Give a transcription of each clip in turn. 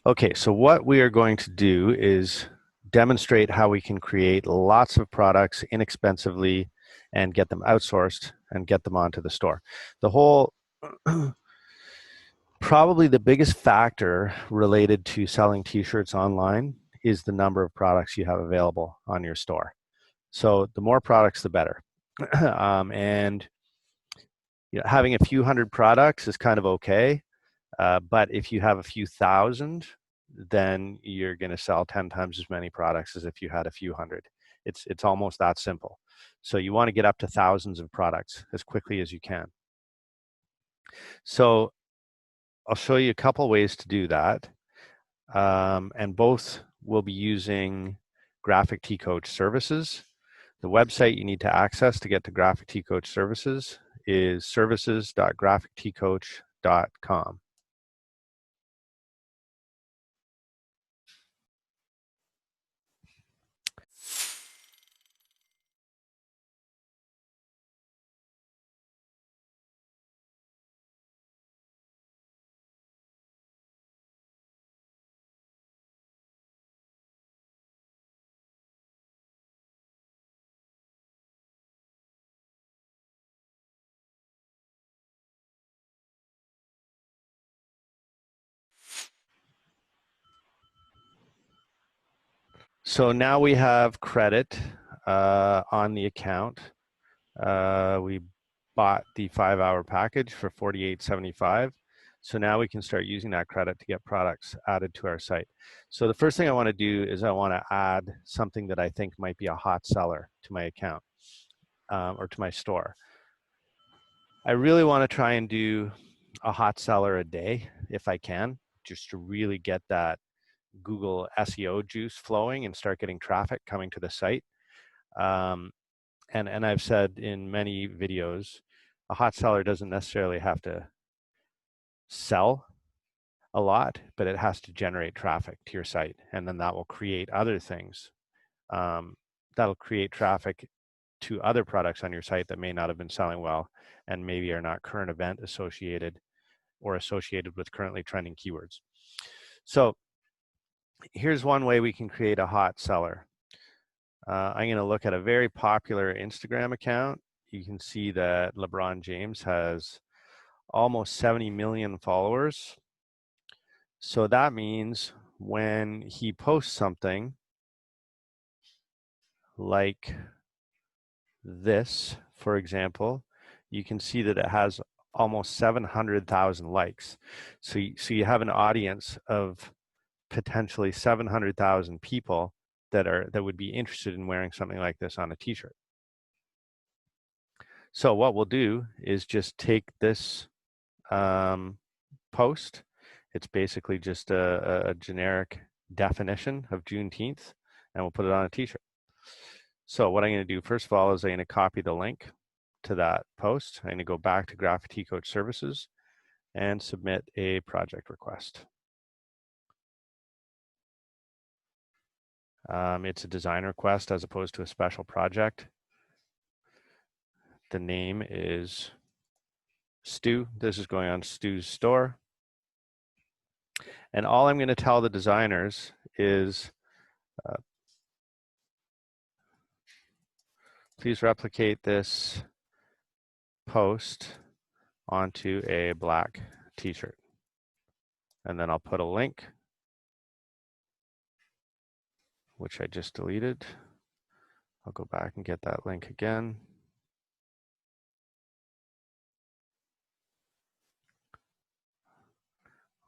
Okay, so what we are going to do is demonstrate how we can create lots of products inexpensively and get them outsourced and get them onto the store. The whole, probably the biggest factor related to selling t-shirts online is the number of products you have available on your store. So the more products, the better. And having a few hundred products is kind of okay. But if you have a few thousand, then you're going to sell 10 times as many products as if you had a few hundred. It's almost that simple. So you want to get up to thousands of products as quickly as you can. So I'll show you a couple ways to do that. And both will be using Graphic Tee Coach services. The website you need to access to get to Graphic Tee Coach services is services.graphicteecoach.com. So now we have credit on the account. We bought the 5-hour package for $48.75. So now we can start using that credit to get products added to our site. So the first thing I want to do is I want to add something that I think might be a hot seller to my account or to my store. I really want to try and do a hot seller a day if I can, just to really get that Google SEO juice flowing and start getting traffic coming to the site. And I've said in many videos, a hot seller doesn't necessarily have to sell a lot, but it has to generate traffic to your site, and then that will create other things. That'll create traffic to other products on your site that may not have been selling well and maybe are not current event associated or associated with currently trending keywords. So here's one way we can create a hot seller. I'm going to look at a very popular Instagram account. You can see that LeBron James has almost 70 million followers. So that means when he posts something like this, for example, you can see that it has almost 700,000 likes. So you have an audience of potentially 700,000 people that would be interested in wearing something like this on a t-shirt. So what we'll do is just take this post. It's basically just a generic definition of Juneteenth, and we'll put it on a t-shirt. So what I'm going to do first of all is I'm going to copy the link to that post. I'm going to go back to Graphic Tee Coach Services and submit a project request. It's a design request as opposed to a special project. The name is Stu. This is going on Stu's store. And all I'm going to tell the designers is please replicate this post onto a black t-shirt. And then I'll put a link, which I just deleted. I'll go back and get that link again.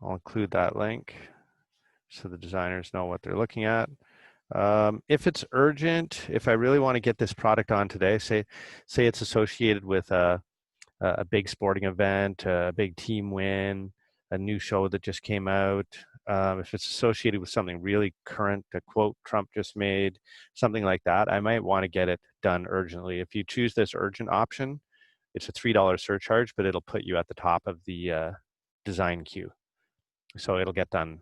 I'll include that link so the designers know what they're looking at. If it's urgent, if I really want to get this product on today, say it's associated with a big sporting event, a big team win, a new show that just came out, if it's associated with something really current, a quote Trump just made, something like that, I might want to get it done urgently. If you choose this urgent option, it's a $3 surcharge, but it'll put you at the top of the design queue. So it'll get done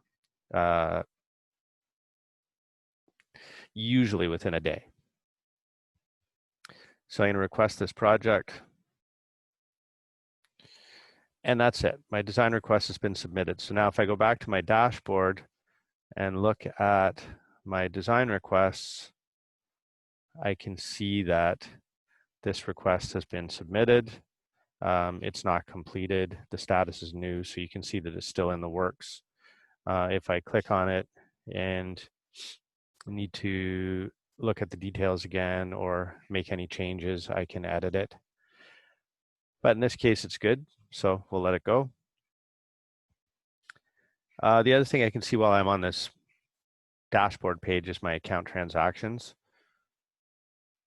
usually within a day. So I'm going to request this project. And that's it. My design request has been submitted. So now if I go back to my dashboard, and look at my design requests, I can see that this request has been submitted. It's not completed. The status is new, so you can see that it's still in the works. If I click on it and need to look at the details again or make any changes, I can edit it. But in this case, it's good, so we'll let it go. The other thing I can see while I'm on this dashboard page is my account transactions.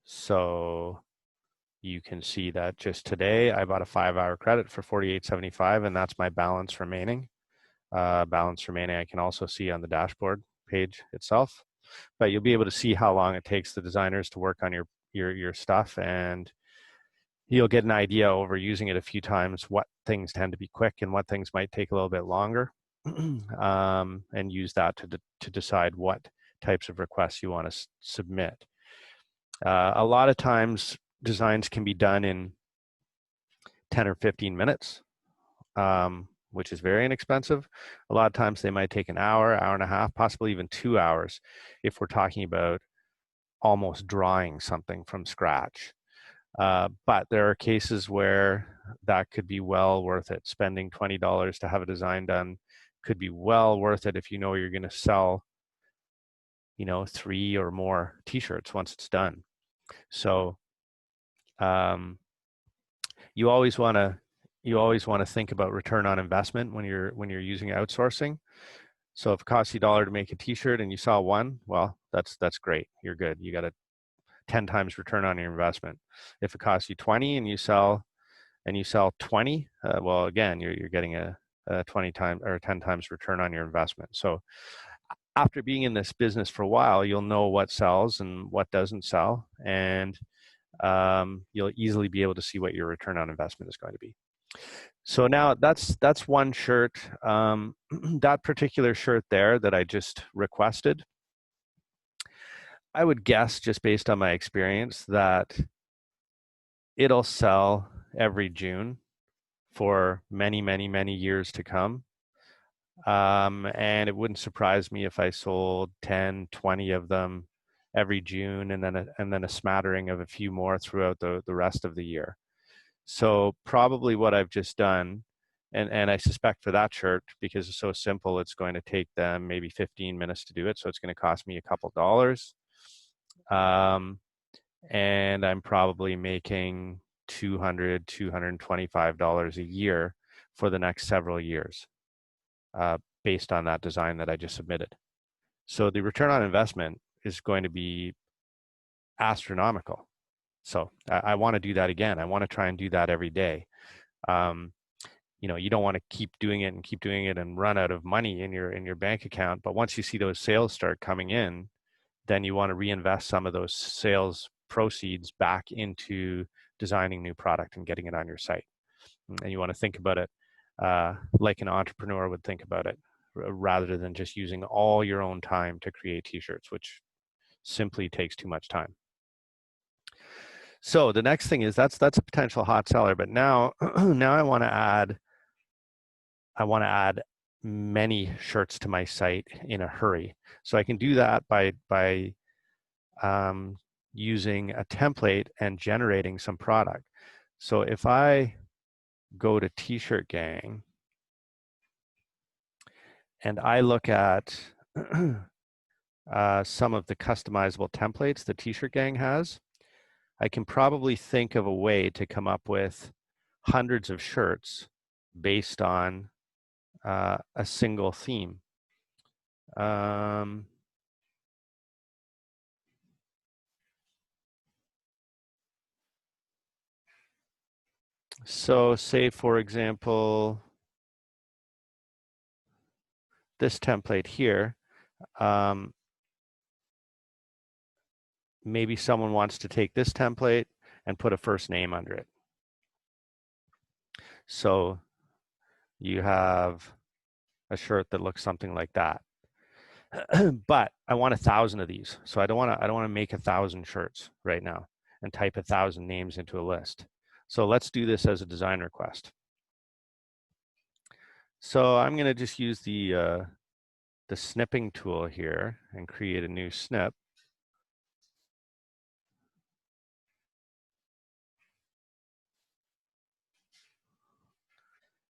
So you can see that just today I bought a 5-hour credit for $48.75, and that's my balance remaining. Balance remaining I can also see on the dashboard page itself, but you'll be able to see how long it takes the designers to work on your stuff, and you'll get an idea over using it a few times what things tend to be quick and what things might take a little bit longer. And use that to decide what types of requests you want to submit. A lot of times designs can be done in 10 or 15 minutes, which is very inexpensive. A lot of times they might take an hour, hour and a half, possibly even 2 hours if we're talking about almost drawing something from scratch. But there are cases where that could be well worth it. Spending $20 to have a design done could be well worth it if you know you're going to sell, 3 or more T-shirts once it's done. So you always want to think about return on investment when you're using outsourcing. So if it costs you $1 to make a T-shirt and you sell one, well, that's great. You're good. You got a 10 times return on your investment. If it costs you 20 and you sell 20, well, again, you're getting a 20 times or 10 times return on your investment. So after being in this business for a while, you'll know what sells and what doesn't sell, and you'll easily be able to see what your return on investment is going to be. So now that's one shirt. That particular shirt there that I just requested, I would guess, just based on my experience, that it'll sell every June for many, many, many years to come. And it wouldn't surprise me if I sold 10, 20 of them every June, and then a smattering of a few more throughout the rest of the year. So probably what I've just done, and I suspect for that shirt, because it's so simple, it's going to take them maybe 15 minutes to do it. So it's going to cost me a couple dollars. And I'm probably making $200, $225 a year for the next several years, based on that design that I just submitted. So the return on investment is going to be astronomical. So I want to do that again. I want to try and do that every day. You don't want to keep doing it and run out of money in your bank account. But once you see those sales start coming in, then you want to reinvest some of those sales proceeds back into designing new product and getting it on your site. And you want to think about it like an entrepreneur would think about it, rather than just using all your own time to create T-shirts, which simply takes too much time. So the next thing is that's a potential hot seller, but now I want to add many shirts to my site in a hurry. So I can do that by using a template and generating some product. So if I go to T-shirt Gang and I look at some of the customizable templates the T-shirt Gang has, I can probably think of a way to come up with hundreds of shirts based on a single theme. So say, for example, this template here, maybe someone wants to take this template and put a first name under it. So you have a shirt that looks something like that. But I want 1,000 of these. So I don't want to make 1,000 shirts right now and type 1,000 names into a list. So let's do this as a design request. So I'm going to just use the the snipping tool here and create a new snip.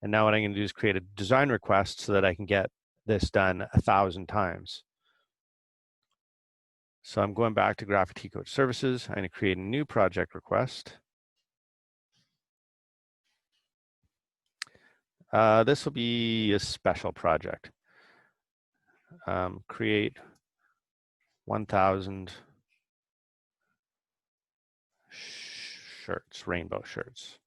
And now what I'm going to do is create a design request so that I can get this done 1,000 times. So I'm going back to Graphic T-Code Services. I'm going to create a new project request. This will be a special project. Create 1,000 shirts, rainbow shirts.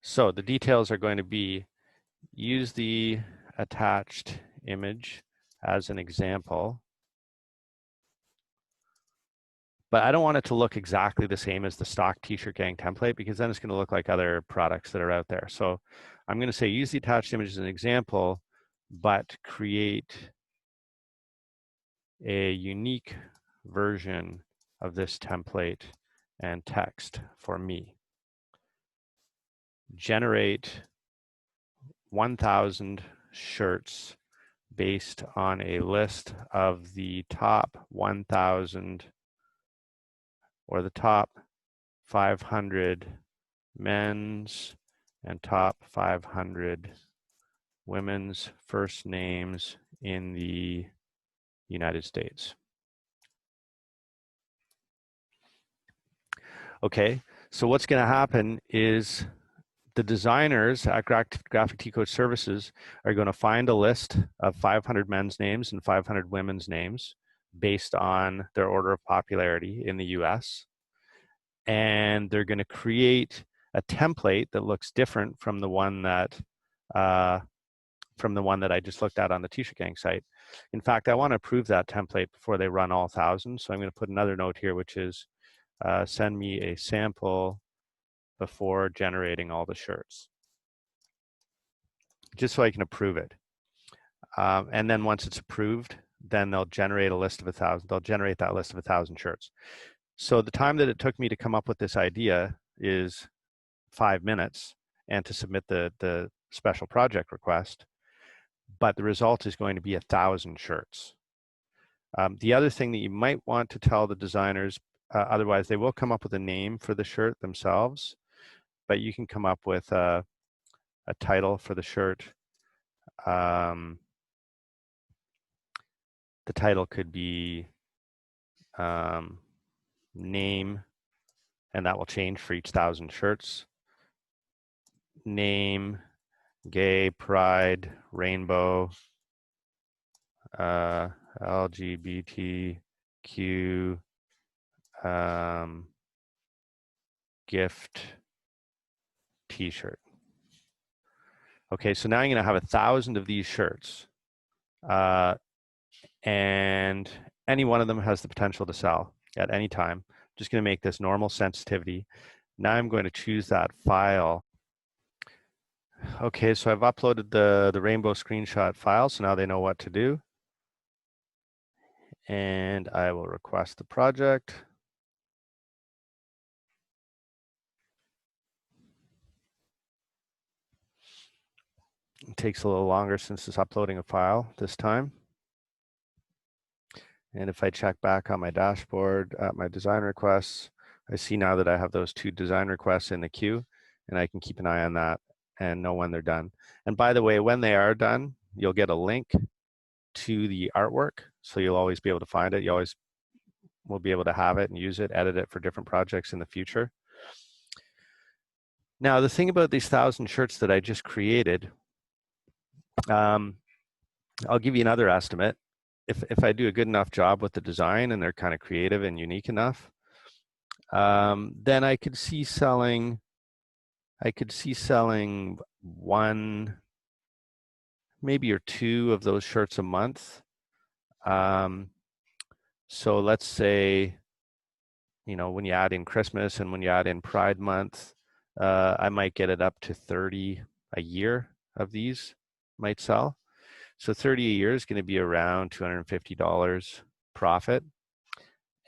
So the details are going to be use the attached image as an example. But I don't want it to look exactly the same as the stock T-shirt gang template, because then it's going to look like other products that are out there. So I'm going to say use the attached image as an example, but create a unique version of this template and text for me. Generate 1,000 shirts based on a list of the top 1,000 or the top 500 men's and top 500 women's first names in the United States. Okay, so what's going to happen is the designers at Graphic T-Code Services are going to find a list of 500 men's names and 500 women's names based on their order of popularity in the US. And they're going to create a template that looks different from the one that I just looked at on the T-shirt gang site. In fact, I want to approve that template before they run all 1,000. So I'm going to put another note here, which is send me a sample before generating all the shirts, just so I can approve it. And then once it's approved, then they'll generate a list of 1,000. They'll generate that list of 1,000 shirts. So the time that it took me to come up with this idea is 5 minutes, and to submit the special project request. But the result is going to be 1,000 shirts. The other thing that you might want to tell the designers, otherwise they will come up with a name for the shirt themselves, but you can come up with a title for the shirt. The title could be name, and that will change for each 1,000 shirts. Name, gay, pride, rainbow, LGBTQ, gift, T-shirt. Okay, so now I'm going to have 1,000 of these shirts, and any one of them has the potential to sell at any time. I'm just going to make this normal sensitivity. Now I'm going to choose that file. Okay, so I've uploaded the rainbow screenshot file, so now they know what to do. And I will request the project. It takes a little longer since it's uploading a file this time. And if I check back on my dashboard at my design requests, I see now that I have those 2 design requests in the queue, and I can keep an eye on that and know when they're done. And by the way, when they are done, you'll get a link to the artwork, so you'll always be able to find it. You always will be able to have it and use it, edit it for different projects in the future. Now, the thing about these 1,000 shirts that I just created, I'll give you another estimate. If I do a good enough job with the design and they're kind of creative and unique enough, then I could see selling one, maybe or 2 of those shirts a month. So let's say, when you add in Christmas and when you add in Pride Month, I might get it up to 30 a year of these might sell. So 30 a year is going to be around $250 profit.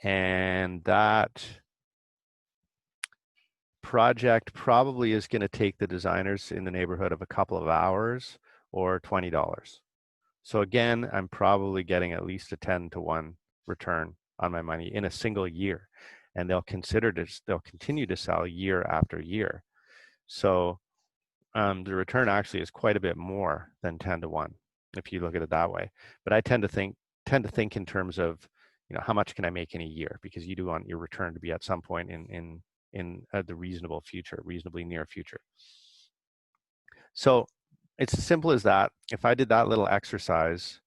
And that project probably is going to take the designers in the neighborhood of a couple of hours or $20. So again, I'm probably getting at least a 10 to 1 return on my money in a single year. And they'll continue to sell year after year. So the return actually is quite a bit more than 10 to 1 if you look at it that way. But I tend to think in terms of, how much can I make in a year, because you do want your return to be at some point in the reasonably near future. So it's as simple as that. If I did that little exercise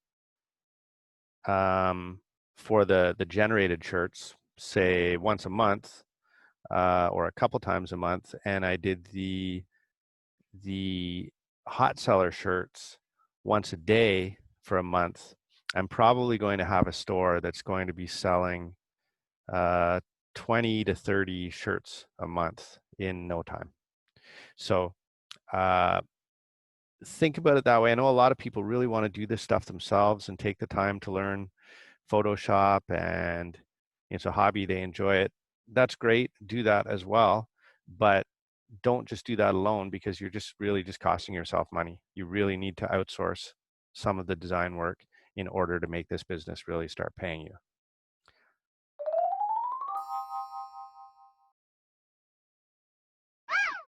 for the generated shirts, say once a month or a couple times a month, and I did the hot seller shirts once a day for a month, I'm probably going to have a store that's going to be selling 20 to 30 shirts a month in no time. So think about it that way. I know a lot of people really want to do this stuff themselves and take the time to learn Photoshop, and it's a hobby, they enjoy it. That's great. Do that as well. But don't just do that alone, because you're just really just costing yourself money. You really need to outsource some of the design work in order to make this business really start paying you.